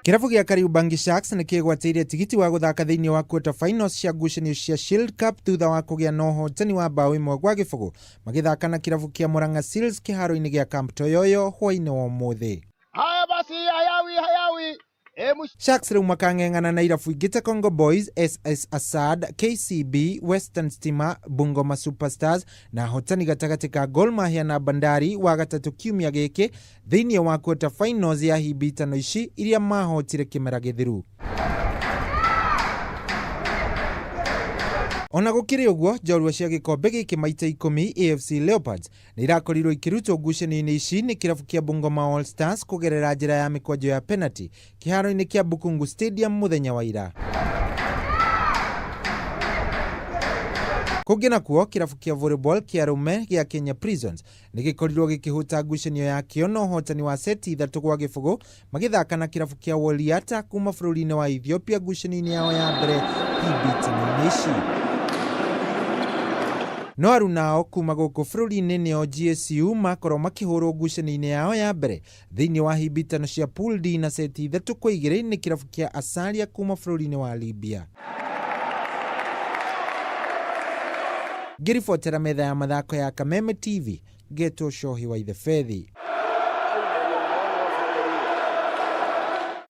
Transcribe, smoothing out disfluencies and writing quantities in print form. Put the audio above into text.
Kirabu gĩa Kariobangi Sharks nĩ kĩgwatĩire tigiti wa gũthaka thĩinĩ wa quarter finals cia ngucanio cia Shield Cup thutha wa kũgĩa na ũhotani wa bao 1-0 magĩthaka na kirabu kĩa Murang'a Seals kĩharo-inĩ gĩa Camp Toyoyo hwaĩ-inĩ wa ũmũthĩ. Haya basi, hayawi. Sharks rĩu makang'eng'ana na irabu ingĩ ta Congo Boys, SS Assad, KCB, Western Stima, Bungoma Superstars na ahotani gatagatĩ ka Gor Mahia na Bandari wa gatatũ kiumia gĩkĩ thĩinĩ wa quarter finals ya hibitano ici iria mahotire kĩmera gĩthiru. Ona gũkĩrĩ ũguo, njorua cia gĩkombe gĩkĩ maita 10 AFC Leopards nĩ irakorirwo ikĩrutwo ngucanio-inĩ ici nĩ kirabu kĩa Bungoma All Stars kũgerera njĩra ya mĩkwanjo ya penalty kĩharo-inĩ kĩa Bukungu Stadium mũthenya wa ira. Kũngĩ nakuo, kirabu kĩa volleyball kĩa arũme gĩa Kenya Prisons nĩ gĩkorirwo gĩkĩhũta ngucanio yakĩo na ũhotani wa seti 3-0 magĩthaka na kirabu kĩa Woliata kuma bũrũri-inĩ wa Ethiopia ngucanio-inĩ yao ya mbere hibitano-inĩ ici. No arunao kuma gũkũ bũrũri-inĩ nĩo GSU makorwo makĩhũrwo ngucanio-inĩ yao ya mbere thĩinĩ wa hibitano cia Pool D na seti 3-2 nĩ kirabu kĩa Asalia kuma bũrũri-inĩ wa Libya. Ngĩribotera metha ya mathako ya Kameme TV, Geto Shohi wa Ithefethi.